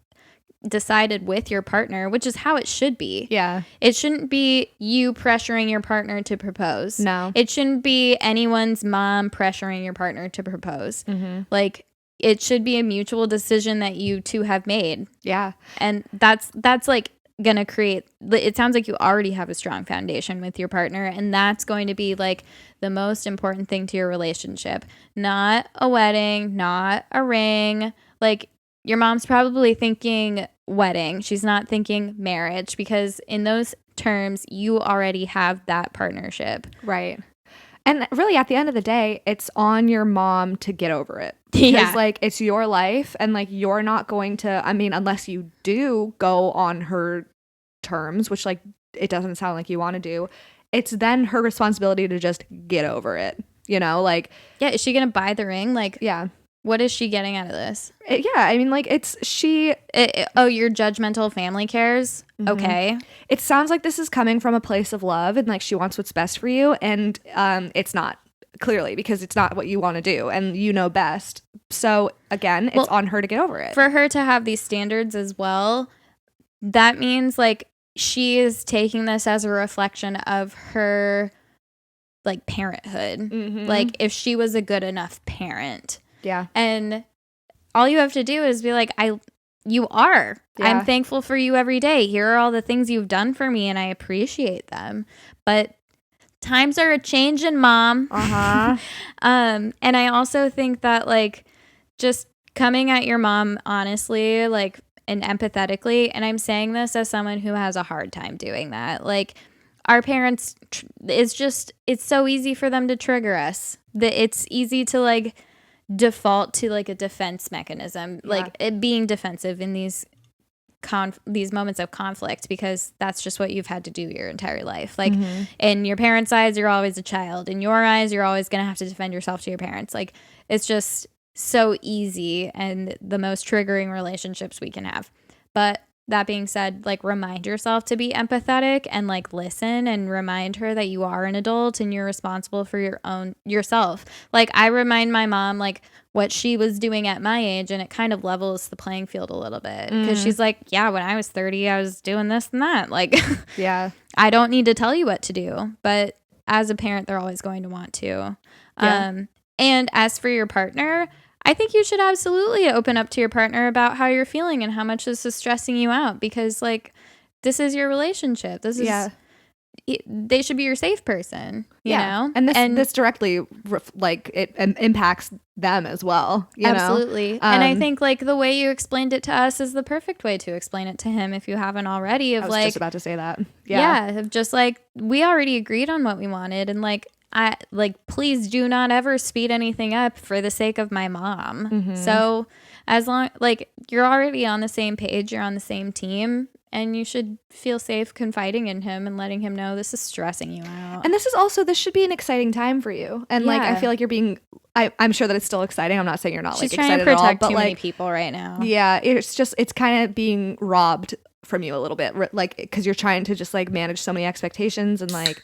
decided with your partner, which is how it should be. Yeah. It shouldn't be you pressuring your partner to propose. No. It shouldn't be anyone's mom pressuring your partner to propose. Like it should be a mutual decision that you two have made. Yeah. And that's like going to create, it sounds like you already have a strong foundation with your partner, and that's going to be like the most important thing to your relationship. Not a wedding, not a ring. Like your mom's probably thinking wedding. She's not thinking marriage, because in those terms, you already have that partnership. Right. And really, at the end of the day, it's on your mom to get over it. because like it's your life, and like you're not going to, I mean, unless you do go on her terms, which like it doesn't sound like you want to do, it's then her responsibility to just get over it, you know, like is she gonna buy the ring? Like, yeah, what is she getting out of this? I mean, like it's your judgmental family cares. Okay, it sounds like this is coming from a place of love, and like she wants what's best for you, and it's not, clearly, because it's not what you want to do, and you know best. So again, it's on her to get over it. For her to have these standards as well, that means like she is taking this as a reflection of her like parenthood. Like if she was a good enough parent. Yeah. And all you have to do is be like, you are. Yeah. I'm thankful for you every day. Here are all the things you've done for me, and I appreciate them. But times are a changing, Mom. And I also think that like just coming at your mom honestly, like, and empathetically, and I'm saying this as someone who has a hard time doing that. Like our parents, it's so easy for them to trigger us. That it's easy to like default to like a defense mechanism, like it being defensive in these moments of conflict, because that's just what you've had to do your entire life. Like in your parents' eyes, you're always a child. In your eyes, you're always going to have to defend yourself to your parents. Like it's just so easy, and the most triggering relationships we can have. But that being said, like remind yourself to be empathetic and like listen, and remind her that you are an adult and you're responsible for yourself. Like I remind my mom like what she was doing at my age, and it kind of levels the playing field a little bit, because she's like, yeah, when I was 30, I was doing this and that. Like, yeah, I don't need to tell you what to do, but as a parent, they're always going to want to. Yeah. And as for your partner, I think you should absolutely open up to your partner about how you're feeling and how much this is stressing you out, because like this is your relationship. This is they should be your safe person, you know? And this directly like it impacts them as well. You absolutely. know? And I think like the way you explained it to us is the perfect way to explain it to him if you haven't already. I was just about to say that. Of just like we already agreed on what we wanted, and like I like please do not ever speed anything up for the sake of my mom. So as long like you're already on the same page, you're on the same team, and you should feel safe confiding in him and letting him know this is stressing you out. And this should be an exciting time for you. And like I feel like you're being I'm sure that it's still exciting. I'm not saying you're not like excited at all. She's trying to protect too many people right now. Yeah, it's kind of being robbed from you a little bit, like because you're trying to just like manage so many expectations, and like,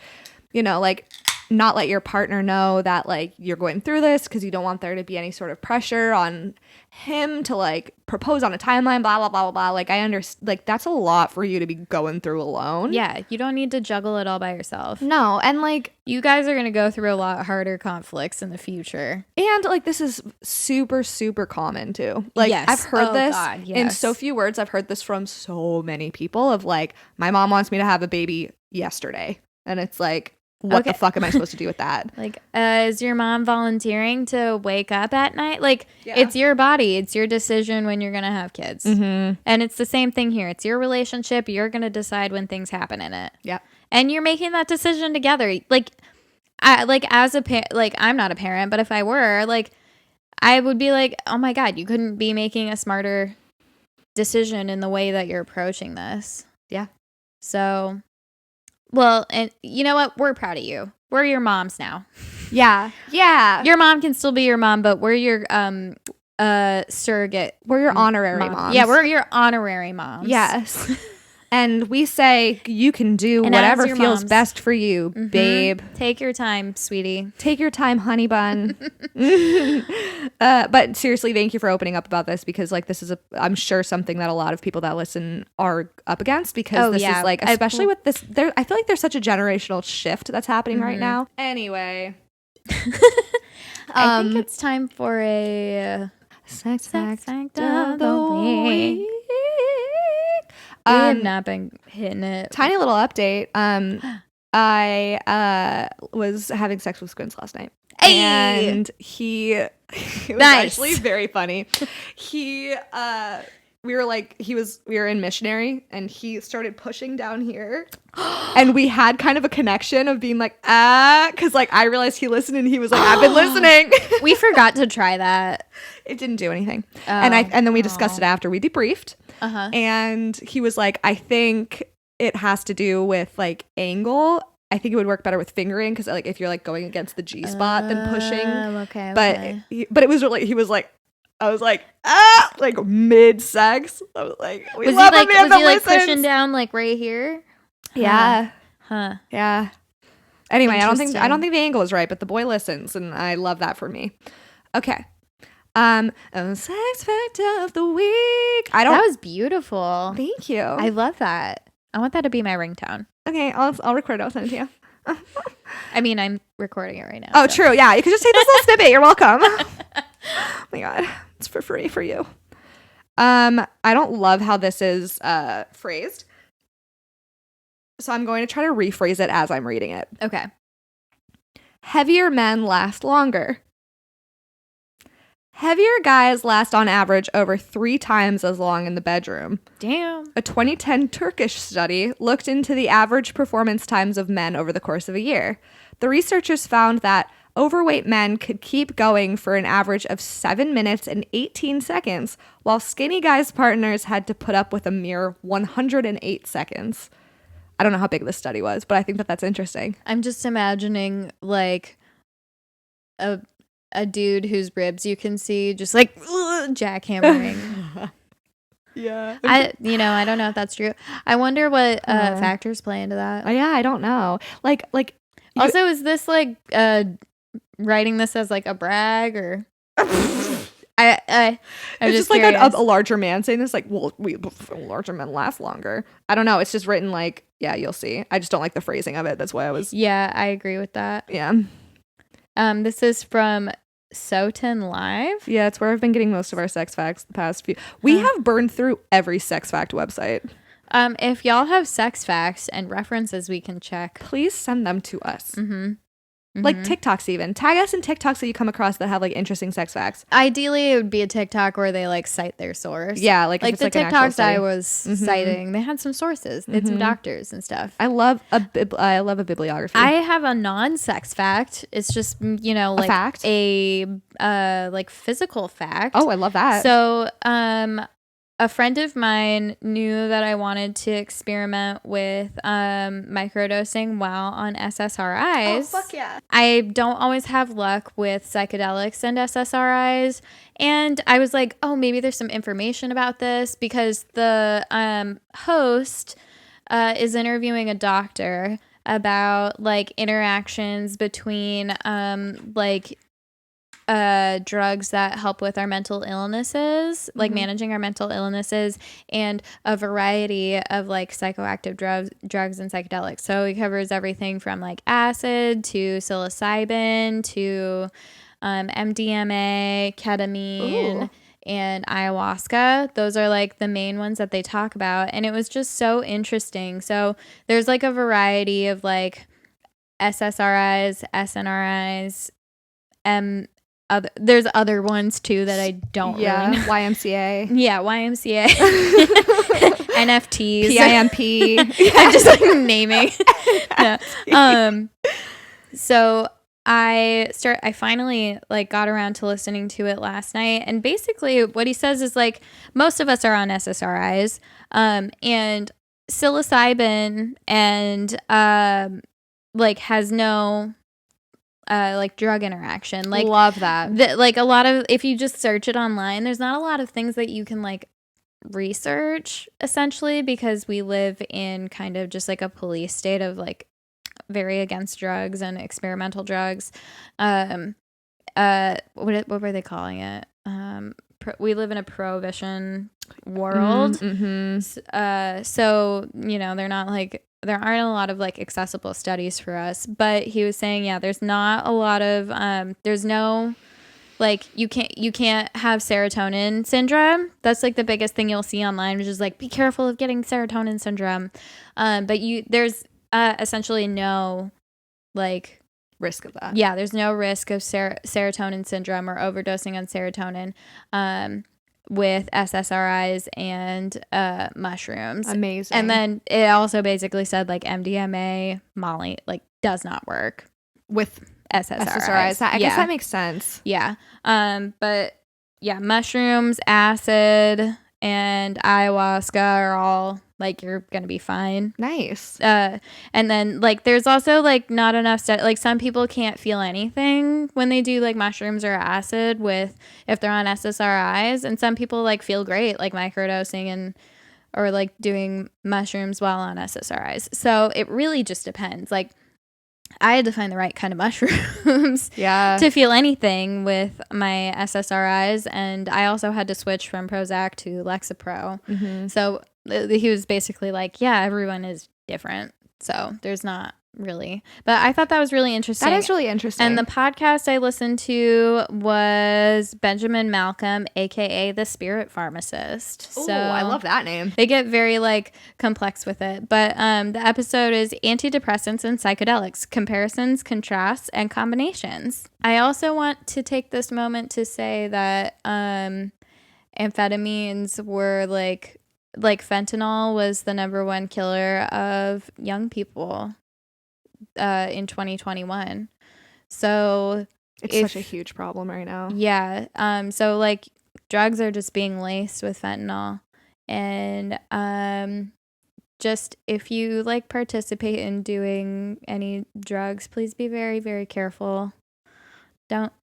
you know, like not let your partner know that like you're going through this, because you don't want there to be any sort of pressure on him to like propose on a timeline, blah blah blah blah blah. Like I understand, like that's a lot for you to be going through alone. Yeah, you don't need to juggle it all by yourself. No. And like you guys are gonna go through a lot harder conflicts in the future, and like this is super super common too. Like I've heard this in so few words. I've heard this from so many people of like, my mom wants me to have a baby yesterday, and it's like, what the fuck am I supposed to do with that? Like, is your mom volunteering to wake up at night? Like, it's your body. It's your decision when you're going to have kids. And it's the same thing here. It's your relationship. You're going to decide when things happen in it. Yeah. And you're making that decision together. Like, as a parent, like, I'm not a parent, but if I were, like, I would be like, oh my God, you couldn't be making a smarter decision in the way that you're approaching this. Yeah. So... well, and you know what? We're proud of you. We're your moms now. Yeah. Yeah. Your mom can still be your mom, but we're your surrogate. We're your honorary moms. Yeah, we're your honorary moms. Yes. And we say you can do whatever feels best for you, babe. Take your time, sweetie. Take your time, honey bun. But seriously, thank you for opening up about this, because like this is I'm sure something that a lot of people that listen are up against, because this is like, especially with this, I feel like there's such a generational shift that's happening right now. Anyway. I think it's time for a sex fact of the week. We have not been hitting it. Tiny little update. I was having sex with Squints last night. Hey! And it was actually very funny. He we were in missionary and he started pushing down here and we had kind of a connection of being like, because like I realized he listened and he was like, I've been listening. We forgot to try that. It didn't do anything. And then we discussed it after we debriefed. And he was like, I think it has to do with like angle. I think it would work better with fingering because like if you're like going against the G spot than pushing. Okay. But it was really, he was like, I was like, like mid-sex. I was like, was he like pushing down like right here? Yeah. Huh. Yeah. Anyway, I don't think the angle is right, but the boy listens, and I love that for me. Okay. Sex fact of the week. That was beautiful. Thank you. I love that. I want that to be my ringtone. Okay, I'll record it. I'll send it to you. I mean, I'm recording it right now. Oh, so. True. Yeah, you could just take this little snippet. You're welcome. Oh my God, it's for free for you. I don't love how this is phrased, so I'm going to try to rephrase it as I'm reading it. Okay. Heavier men last longer. Heavier guys last on average over 3 times as long in the bedroom. Damn. A 2010 Turkish study looked into the average performance times of men over the course of a year. The researchers found that overweight men could keep going for an average of 7 minutes and 18 seconds, while skinny guys' partners had to put up with a mere 108 seconds. I don't know how big this study was, but I think that that's interesting. I'm just imagining like a dude whose ribs you can see just like jackhammering. Yeah. I don't know if that's true. I wonder what factors play into that. Yeah, I don't know. Like also, is this like writing this as like a brag or I'm it's just like a larger man saying this, like, well, larger men last longer. I don't know. It's just written like, yeah, you'll see. I just don't like the phrasing of it. That's why I was. Yeah, I agree with that. Yeah. This is from Soten Live. Yeah, it's where I've been getting most of our sex facts the past few. We have burned through every sex fact website. If y'all have sex facts and references we can check, please send them to us. Like TikToks even. Tag us in TikToks that you come across that have like interesting sex facts. Ideally, it would be a TikTok where they like cite their source. Yeah, like the TikToks I was citing, they had some sources. They had some doctors and stuff. I love a bibliography. I have a non-sex fact. It's just like a fact? Like physical fact. Oh, I love that. So a friend of mine knew that I wanted to experiment with microdosing while on SSRIs. Oh, fuck yeah. I don't always have luck with psychedelics and SSRIs. And I was like, oh, maybe there's some information about this because the host is interviewing a doctor about like interactions between drugs that help with our mental illnesses, like managing our mental illnesses, and a variety of like psychoactive drugs and psychedelics. So he covers everything from like acid to psilocybin to MDMA, ketamine, and ayahuasca. Those are like the main ones that they talk about. And it was just so interesting. So there's like a variety of like SSRIs, SNRIs, there's other ones too that I don't really know. YMCA. Yeah, YMCA. NFTs. PIMP. I'm just like naming. No. So I finally like got around to listening to it last night, and basically what he says is like most of us are on SSRIs, and psilocybin and like has no like drug interaction. Like love that. Like a lot of, if you just search it online, there's not a lot of things that you can like research essentially because we live in kind of just like a police state of like very against drugs and experimental drugs. What were they calling it? We live in a prohibition world. So they're not like, there aren't a lot of like accessible studies for us, but he was saying, yeah, there's not a lot of, there's no, like, you can't have serotonin syndrome. That's like the biggest thing you'll see online, which is like, be careful of getting serotonin syndrome. But there's essentially no like risk of that. Yeah. There's no risk of serotonin syndrome or overdosing on serotonin. with SSRIs and mushrooms. Amazing. And then it also basically said like MDMA, Molly, like does not work with SSRIs. I guess that makes sense. Yeah. But yeah, mushrooms, acid, and ayahuasca are all like, you're gonna be fine. Nice. And then like there's also like not enough like some people can't feel anything when they do like mushrooms or acid with if they're on SSRIs, and some people like feel great like microdosing and or like doing mushrooms while on SSRIs. So it really just depends. Like I had to find the right kind of mushrooms to feel anything with my SSRIs. And I also had to switch from Prozac to Lexapro. Mm-hmm. So he was basically like, yeah, everyone is different. So there's not really. But I thought that was really interesting. That is really interesting. And the podcast I listened to was Benjamin Malcolm, a.k.a. the Spirit Pharmacist. Oh, so I love that name. They get very like complex with it. But the episode is Antidepressants and Psychedelics, Comparisons, Contrasts, and Combinations. I also want to take this moment to say that amphetamines were like fentanyl was the #1 killer of young people in 2021. So it's such a huge problem right now. Yeah. So like drugs are just being laced with fentanyl, and just if you like participate in doing any drugs, please be very, very careful. Don't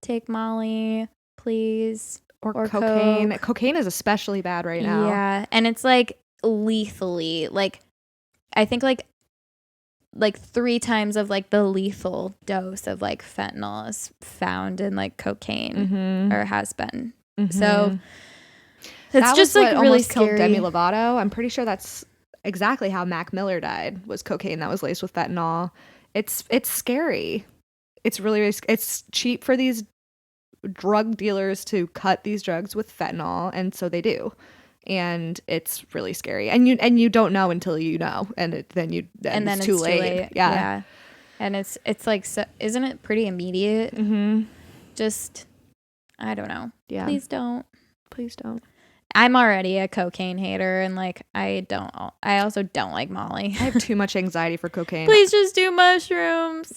take Molly, please. Or cocaine. Coke. Cocaine is especially bad right now. Yeah. And it's like lethally, like I think like 3 times of like the lethal dose of like fentanyl is found in like cocaine or has been. So it's just like really scary. Killed Demi Lovato. I'm pretty sure that's exactly how Mac Miller died, was cocaine that was laced with fentanyl. It's scary. It's really, really, it's cheap for these drug dealers to cut these drugs with fentanyl, and so they do. And it's really scary, and you don't know until you know, and then it's too late. Yeah. And it's like, so, isn't it pretty immediate? Just I don't know. Yeah. Please don't. I'm already a cocaine hater, and like I also don't like Molly. I have too much anxiety for cocaine. Please just do mushrooms.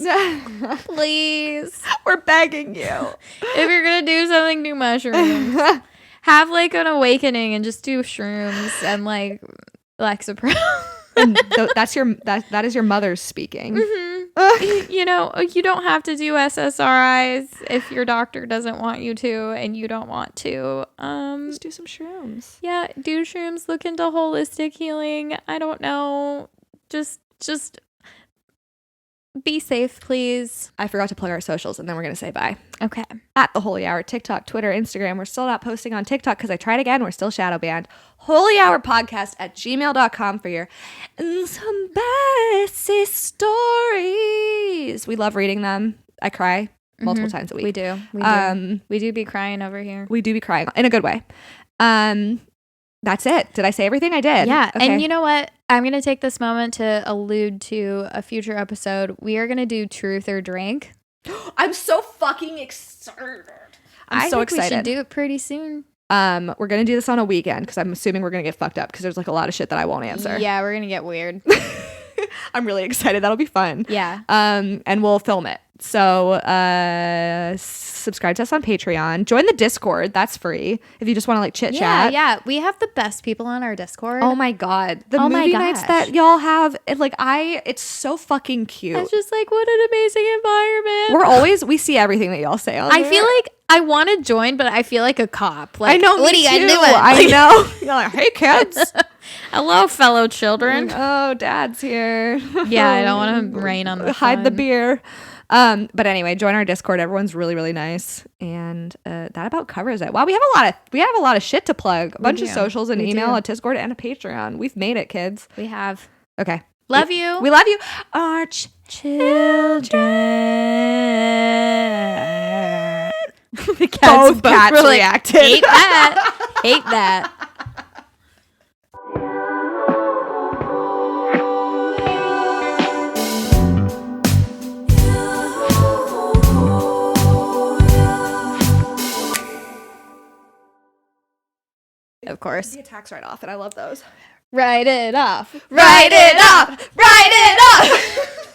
Please. We're begging you. If you're gonna do something, do mushrooms. Have like an awakening and just do shrooms and like Lexapro. And that is your mother speaking. You know, you don't have to do SSRIs if your doctor doesn't want you to, and you don't want to. Just do some shrooms. Yeah, do shrooms. Look into holistic healing. I don't know. Just be safe, please. I forgot to plug our socials, and then we're going to say bye. Okay. At The Holy Hour, TikTok, Twitter, Instagram. We're still not posting on TikTok because I tried again. We're still shadow banned. Holy Hour Podcast at gmail.com for your some spicy stories. We love reading them. I cry multiple times a week. We do. We do be crying over here. We do be crying in a good way. That's it. Did I say everything? I did. Yeah. Okay. And you know what? I'm going to take this moment to allude to a future episode. We are going to do Truth or Drink. I'm so fucking excited. I'm so excited. We should do it pretty soon. We're going to do this on a weekend because I'm assuming we're going to get fucked up because there's like a lot of shit that I won't answer. Yeah, we're going to get weird. I'm really excited. That'll be fun. Yeah. And we'll film it. So subscribe to us on Patreon. Join the Discord. That's free if you just want to like chit chat. Yeah. We have the best people on our Discord. Oh my god, the movie nights that y'all have, it's so fucking cute. It's just like, what an amazing environment. We see everything that y'all say on I there. feel like I want to join, but I feel like a cop. Like, I know. What are you doing? I know. You're like, hey kids. Hello, fellow children. Oh, Dad's here. Yeah, I don't want to rain on the hide fun. the beer. But anyway, join our Discord. Everyone's really, really nice, and that about covers it. Wow, we have a lot of shit to plug. A bunch of socials, an email, a Discord, and a Patreon. We've made it, kids. We have. Okay. Love you. We love you, our children. The cats both reacted. Hate that. Hate that. Of course. The attacks right off, and I love those. Write it off. Write it off. Write it off.